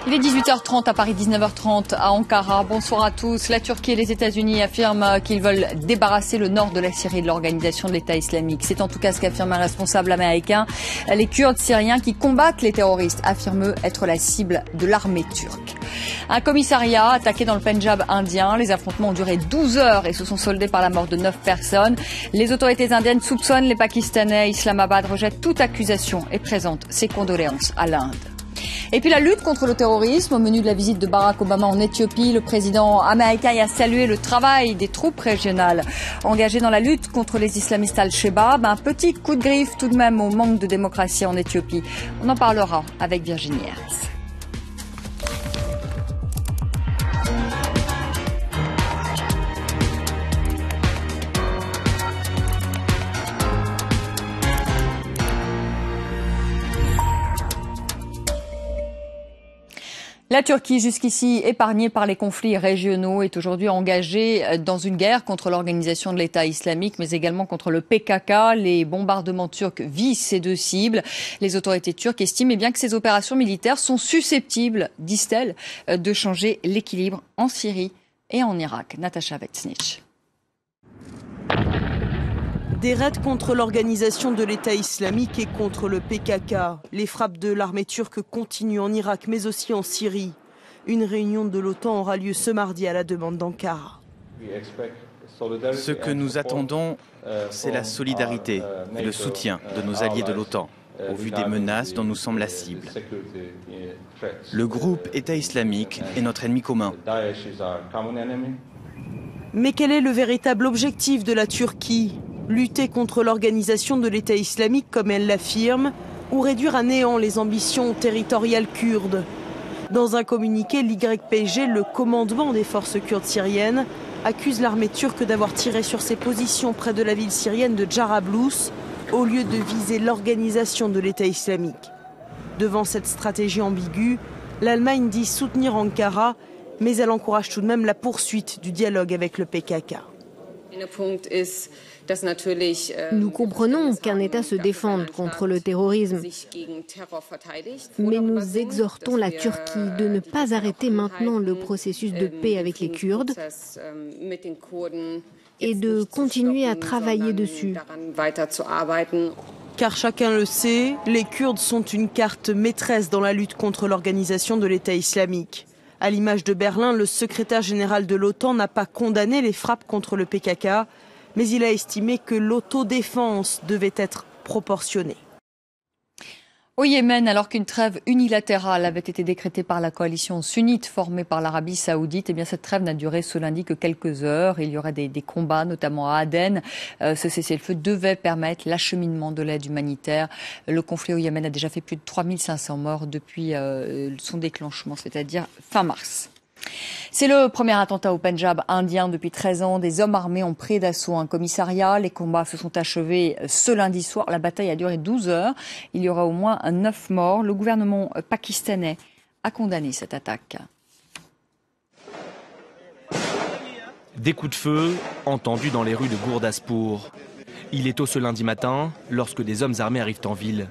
Il est 18h30 à Paris, 19h30 à Ankara. Bonsoir à tous. La Turquie et les États-Unis affirment qu'ils veulent débarrasser le nord de la Syrie de l'organisation de l'État islamique. C'est en tout cas ce qu'affirme un responsable américain. Les Kurdes syriens qui combattent les terroristes affirment eux être la cible de l'armée turque. Un commissariat attaqué dans le Pendjab indien. Les affrontements ont duré 12 heures et se sont soldés par la mort de 9 personnes. Les autorités indiennes soupçonnent les Pakistanais. Islamabad rejette toute accusation et présente ses condoléances à l'Inde. Et puis la lutte contre le terrorisme, au menu de la visite de Barack Obama en Éthiopie, le président américain y a salué le travail des troupes régionales engagées dans la lutte contre les islamistes Al-Shabaab. Un petit coup de griffe tout de même au manque de démocratie en Éthiopie. On en parlera avec Virginie Hertz. La Turquie, jusqu'ici épargnée par les conflits régionaux, est aujourd'hui engagée dans une guerre contre l'organisation de l'État islamique, mais également contre le PKK. Les bombardements turcs visent ces deux cibles. Les autorités turques estiment bien que ces opérations militaires sont susceptibles, disent-elles, de changer l'équilibre en Syrie et en Irak. Natacha Vetsnich. Des raids contre l'organisation de l'État islamique et contre le PKK. Les frappes de l'armée turque continuent en Irak, mais aussi en Syrie. Une réunion de l'OTAN aura lieu ce mardi à la demande d'Ankara. Ce que nous attendons, c'est la solidarité et le soutien de nos alliés de l'OTAN, au vu des menaces dont nous sommes la cible. Le groupe État islamique est notre ennemi commun. Mais quel est le véritable objectif de la Turquie ? Lutter contre l'organisation de l'État islamique comme elle l'affirme, ou réduire à néant les ambitions territoriales kurdes. Dans un communiqué, l'YPG, le commandement des forces kurdes syriennes, accuse l'armée turque d'avoir tiré sur ses positions près de la ville syrienne de Jarablus, au lieu de viser l'organisation de l'État islamique. Devant cette stratégie ambiguë, l'Allemagne dit soutenir Ankara, mais elle encourage tout de même la poursuite du dialogue avec le PKK. Nous comprenons qu'un État se défende contre le terrorisme, mais nous exhortons la Turquie de ne pas arrêter maintenant le processus de paix avec les Kurdes et de continuer à travailler dessus. Car chacun le sait, les Kurdes sont une carte maîtresse dans la lutte contre l'organisation de l'État islamique. À l'image de Berlin, le secrétaire général de l'OTAN n'a pas condamné les frappes contre le PKK, mais il a estimé que l'autodéfense devait être proportionnée. Au Yémen, alors qu'une trêve unilatérale avait été décrétée par la coalition sunnite formée par l'Arabie saoudite, cette trêve n'a duré ce lundi que quelques heures. Il y aurait des combats, notamment à Aden. Ce cessez-le-feu devait permettre l'acheminement de l'aide humanitaire. Le conflit au Yémen a déjà fait plus de 3500 morts depuis son déclenchement, c'est-à-dire fin mars. C'est le premier attentat au Pendjab indien depuis 13 ans. Des hommes armés ont pris d'assaut un commissariat. Les combats se sont achevés ce lundi soir. La bataille a duré 12 heures. Il y aura au moins 9 morts. Le gouvernement pakistanais a condamné cette attaque. Des coups de feu entendus dans les rues de Gourdaspur. Il est tôt ce lundi matin lorsque des hommes armés arrivent en ville.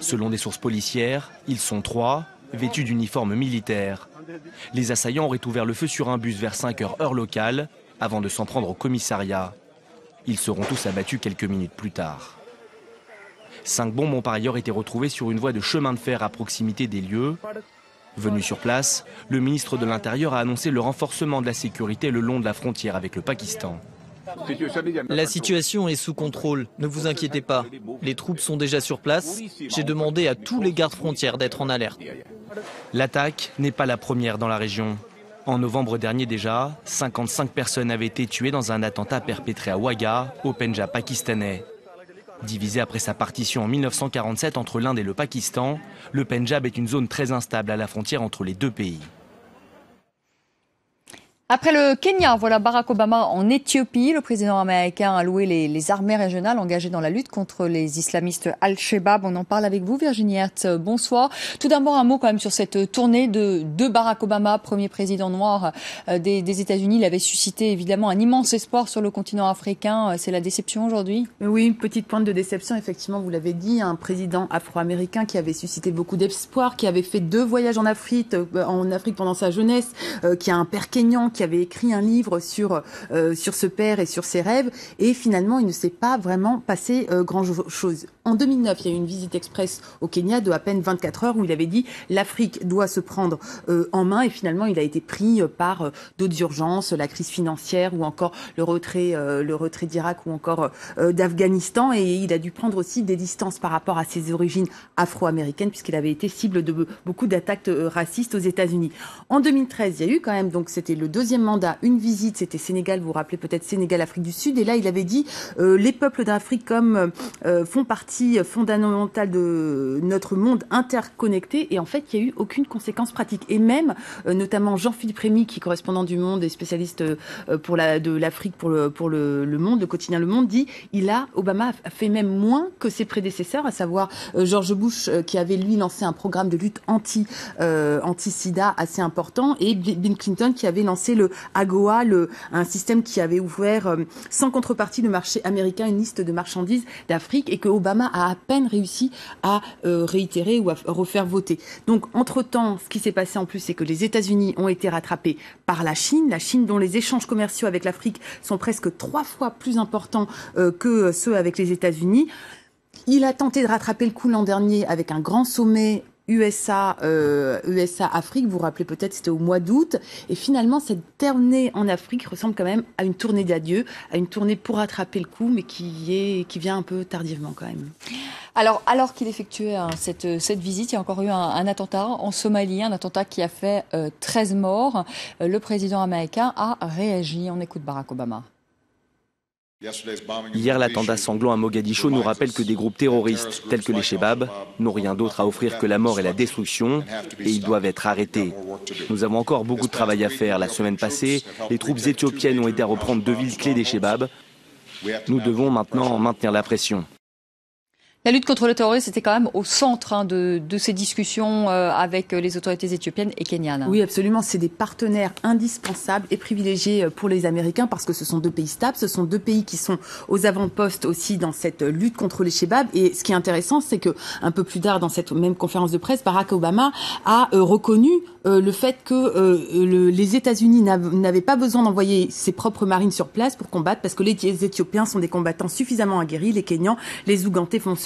Selon des sources policières, ils sont 3, vêtus d'uniformes militaires. Les assaillants auraient ouvert le feu sur un bus vers 5 heures heure locale avant de s'en prendre au commissariat. Ils seront tous abattus quelques minutes plus tard. 5 bombes ont par ailleurs été retrouvées sur une voie de chemin de fer à proximité des lieux. Venu sur place, le ministre de l'Intérieur a annoncé le renforcement de la sécurité le long de la frontière avec le Pakistan. La situation est sous contrôle, ne vous inquiétez pas. Les troupes sont déjà sur place. J'ai demandé à tous les gardes-frontières d'être en alerte. L'attaque n'est pas la première dans la région. En novembre dernier déjà, 55 personnes avaient été tuées dans un attentat perpétré à Wagah, au Pendjab pakistanais. Divisé après sa partition en 1947 entre l'Inde et le Pakistan, le Pendjab est une zone très instable à la frontière entre les deux pays. Après le Kenya, voilà Barack Obama en Éthiopie. Le président américain a loué les armées régionales engagées dans la lutte contre les islamistes Al-Shabaab. On en parle avec vous, Virginie Hertz. Bonsoir. Tout d'abord, un mot quand même sur cette tournée de Barack Obama, premier président noir des États-Unis. Il avait suscité évidemment un immense espoir sur le continent africain. C'est la déception aujourd'hui? Oui, une petite pointe de déception, effectivement, vous l'avez dit. Un président afro-américain qui avait suscité beaucoup d'espoir, qui avait fait 2 voyages en Afrique pendant sa jeunesse, qui a un père kényan, qui avait écrit un livre sur ce père et sur ses rêves, et finalement il ne s'est pas vraiment passé grand chose. En 2009, il y a eu une visite express au Kenya de à peine 24 heures où il avait dit l'Afrique doit se prendre en main, et finalement il a été pris par d'autres urgences, la crise financière ou encore le retrait d'Irak ou encore d'Afghanistan, et il a dû prendre aussi des distances par rapport à ses origines afro-américaines puisqu'il avait été cible de beaucoup d'attaques racistes aux États-Unis. En 2013, il y a eu quand même, donc c'était le 2e mandat, une visite, c'était Sénégal, vous vous rappelez peut-être Sénégal, Afrique du Sud, et là il avait dit les peuples d'Afrique font partie fondamentale de notre monde interconnecté, et en fait il n'y a eu aucune conséquence pratique. Et même, notamment Jean-Philippe Rémy, qui est correspondant du Monde et spécialiste de l'Afrique pour le Monde, le quotidien Le Monde, dit Obama a fait même moins que ses prédécesseurs, à savoir George Bush, qui avait lui lancé un programme de lutte anti-sida assez important, et Bill Clinton qui avait lancé le AGOA, un système qui avait ouvert sans contrepartie le marché américain, une liste de marchandises d'Afrique, et que Obama a à peine réussi à réitérer ou à refaire voter. Donc, entre-temps, ce qui s'est passé en plus, c'est que les États-Unis ont été rattrapés par la Chine dont les échanges commerciaux avec l'Afrique sont presque 3 fois plus importants que ceux avec les États-Unis. Il a tenté de rattraper le coup l'an dernier avec un grand sommet USA-Afrique, vous vous rappelez peut-être, c'était au mois d'août. Et finalement, cette tournée en Afrique ressemble quand même à une tournée d'adieu, à une tournée pour rattraper le coup, mais qui vient un peu tardivement quand même. Alors qu'il effectuait cette visite, il y a encore eu un attentat en Somalie, un attentat qui a fait 13 morts. Le président américain a réagi. On écoute Barack Obama. Hier, l'attentat sanglant à Mogadiscio nous rappelle que des groupes terroristes, tels que les Shabaab, n'ont rien d'autre à offrir que la mort et la destruction, et ils doivent être arrêtés. Nous avons encore beaucoup de travail à faire. La semaine passée, les troupes éthiopiennes ont aidé à reprendre 2 villes clés des Shabaab. Nous devons maintenant maintenir la pression. La lutte contre le terrorisme était quand même au centre de ces discussions avec les autorités éthiopiennes et kenyanes. Oui, absolument. C'est des partenaires indispensables et privilégiés pour les Américains parce que ce sont 2 pays stables, ce sont 2 pays qui sont aux avant-postes aussi dans cette lutte contre les Shabaab. Et ce qui est intéressant, c'est que un peu plus tard dans cette même conférence de presse, Barack Obama a reconnu le fait que les États-Unis n'avaient pas besoin d'envoyer ses propres marines sur place pour combattre parce que les Éthiopiens sont des combattants suffisamment aguerris, les Kenyans, les Ougandais font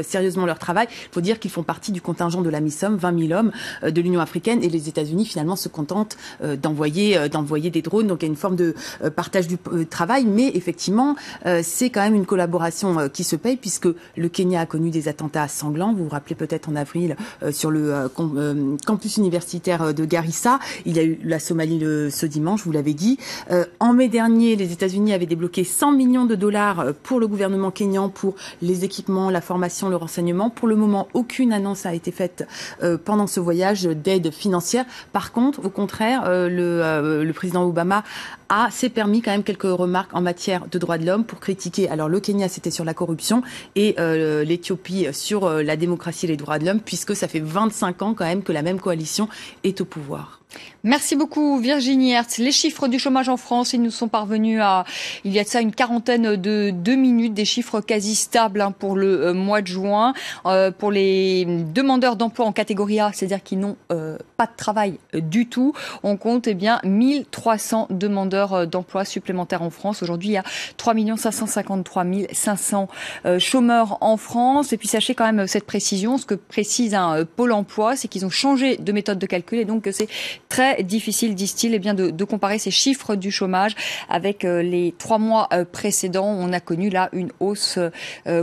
sérieusement leur travail. Il faut dire qu'ils font partie du contingent de la MISOM, 20 000 hommes de l'Union africaine, et les États-Unis finalement se contentent d'envoyer des drones. Donc il y a une forme de partage du travail, mais effectivement c'est quand même une collaboration qui se paye puisque le Kenya a connu des attentats sanglants. Vous vous rappelez peut-être en avril sur le campus universitaire de Garissa. Il y a eu la Somalie ce dimanche, vous l'avez dit. En mai dernier, les États-Unis avaient débloqué 100 millions de dollars pour le gouvernement kényan pour les équipements, la formation, le renseignement. Pour le moment, aucune annonce a été faite pendant ce voyage d'aide financière. Par contre, au contraire, le président Obama s'est permis quand même quelques remarques en matière de droits de l'homme pour critiquer. Alors le Kenya, c'était sur la corruption et l'Éthiopie sur la démocratie et les droits de l'homme, puisque ça fait 25 ans quand même que la même coalition est au pouvoir. Merci beaucoup Virginie Hertz. Les chiffres du chômage en France, ils nous sont parvenus il y a de ça une quarantaine de 2 minutes, des chiffres quasi stables pour le mois de juin. Pour les demandeurs d'emploi en catégorie A, c'est-à-dire qui n'ont pas de travail du tout, on compte 1300 demandeurs d'emploi supplémentaires en France. Aujourd'hui, il y a 3 553 500 chômeurs en France. Et puis sachez quand même cette précision, ce que précise Pôle emploi, c'est qu'ils ont changé de méthode de calcul et donc que c'est très difficile, disent-ils, de comparer ces chiffres du chômage avec les 3 mois précédents. On a connu là une hausse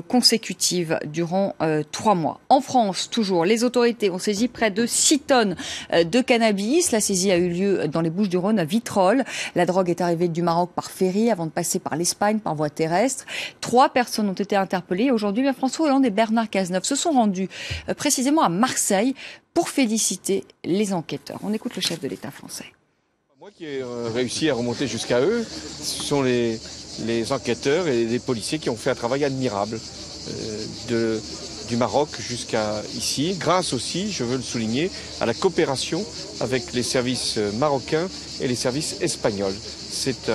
consécutive durant 3 mois. En France, toujours, les autorités ont saisi près de 6 tonnes de cannabis. La saisie a eu lieu dans les Bouches-du-Rhône, à Vitrolles. La drogue est arrivée du Maroc par ferry avant de passer par l'Espagne par voie terrestre. 3 personnes ont été interpellées. Aujourd'hui, François Hollande et Bernard Cazeneuve se sont rendus précisément à Marseille pour féliciter les enquêteurs. On écoute le chef de l'État français. Moi qui ai réussi à remonter jusqu'à eux, ce sont les enquêteurs et les policiers qui ont fait un travail admirable du Maroc jusqu'à ici, grâce aussi, je veux le souligner, à la coopération avec les services marocains et les services espagnols. C'est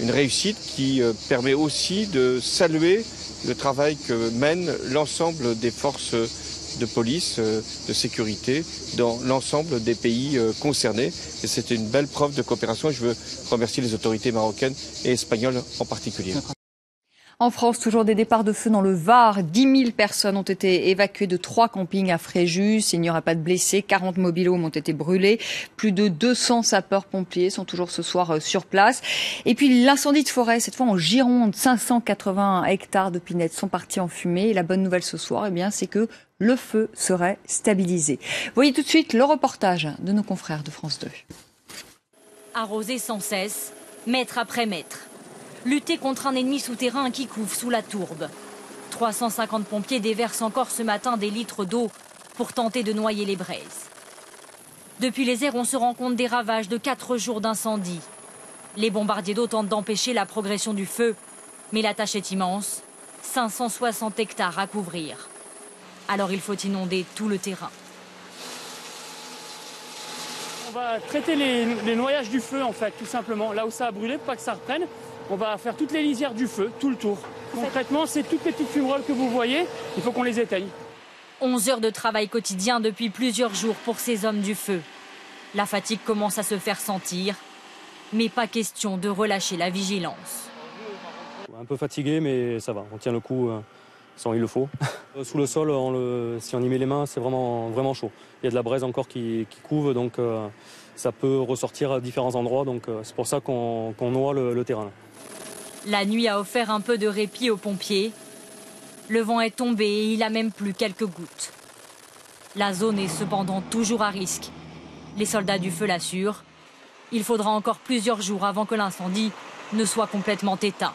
une réussite qui permet aussi de saluer le travail que mènent l'ensemble des forces de police, de sécurité dans l'ensemble des pays concernés. Et c'est une belle preuve de coopération et je veux remercier les autorités marocaines et espagnoles en particulier. En France, toujours des départs de feu dans le Var. 10 000 personnes ont été évacuées de 3 campings à Fréjus. Il n'y aura pas de blessés. 40 mobil-homes ont été brûlés. Plus de 200 sapeurs-pompiers sont toujours ce soir sur place. Et puis l'incendie de forêt, cette fois en Gironde. 580 hectares de pinettes sont partis en fumée. Et la bonne nouvelle ce soir, c'est que le feu serait stabilisé. Voyez tout de suite le reportage de nos confrères de France 2. Arroser sans cesse, mètre après mètre. Lutter contre un ennemi souterrain qui couve sous la tourbe. 350 pompiers déversent encore ce matin des litres d'eau pour tenter de noyer les braises. Depuis les airs, on se rend compte des ravages de 4 jours d'incendie. Les bombardiers d'eau tentent d'empêcher la progression du feu, mais la tâche est immense, 560 hectares à couvrir. Alors il faut inonder tout le terrain. On va traiter les noillages du feu, en fait, tout simplement, là où ça a brûlé, pour pas que ça reprenne. On va faire toutes les lisières du feu, tout le tour. Concrètement, ces toutes petites fumerolles que vous voyez, il faut qu'on les éteigne. 11 heures de travail quotidien depuis plusieurs jours pour ces hommes du feu. La fatigue commence à se faire sentir, mais pas question de relâcher la vigilance. Un peu fatigué, mais ça va, on tient le coup sans il le faut. Sous le sol, si on y met les mains, c'est vraiment chaud. Il y a de la braise encore qui couve, donc ça peut ressortir à différents endroits. Donc c'est pour ça qu'on noie le terrain. La nuit a offert un peu de répit aux pompiers. Le vent est tombé et il a même plu quelques gouttes. La zone est cependant toujours à risque. Les soldats du feu l'assurent. Il faudra encore plusieurs jours avant que l'incendie ne soit complètement éteint.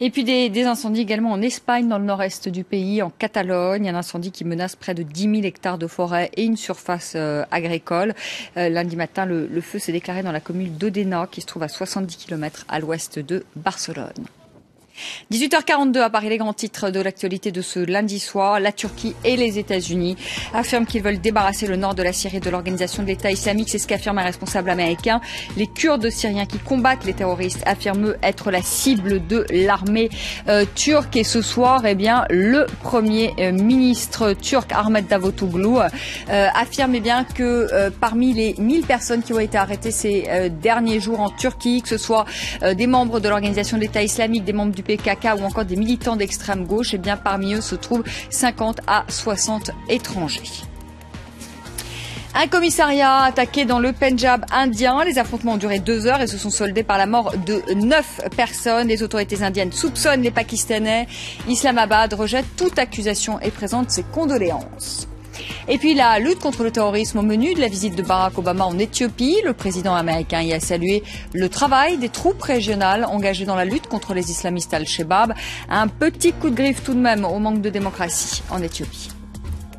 Et puis des incendies également en Espagne, dans le nord-est du pays, en Catalogne. Un incendie qui menace près de 10 000 hectares de forêt et une surface agricole. Lundi matin, le feu s'est déclaré dans la commune d'Odena, qui se trouve à 70 km à l'ouest de Barcelone. 18h42 à Paris, les grands titres de l'actualité de ce lundi soir. La Turquie et les États-Unis affirment qu'ils veulent débarrasser le nord de la Syrie de l'organisation de l'État islamique. C'est ce qu'affirme un responsable américain. Les Kurdes syriens qui combattent les terroristes affirment eux être la cible de l'armée turque. Et ce soir, le premier ministre turc Ahmet Davutoglu affirme que parmi les 1000 personnes qui ont été arrêtées ces derniers jours en Turquie, que ce soit des membres de l'organisation de l'État islamique, des membres du PKK ou encore des militants d'extrême gauche, parmi eux se trouvent 50 à 60 étrangers. Un commissariat attaqué dans le Pendjab indien. Les affrontements ont duré 2 heures et se sont soldés par la mort de 9 personnes. Les autorités indiennes soupçonnent les Pakistanais. Islamabad rejette toute accusation et présente ses condoléances. Et puis la lutte contre le terrorisme au menu de la visite de Barack Obama en Éthiopie. Le président américain y a salué le travail des troupes régionales engagées dans la lutte contre les islamistes Al-Shabaab. Un petit coup de griffe tout de même au manque de démocratie en Éthiopie.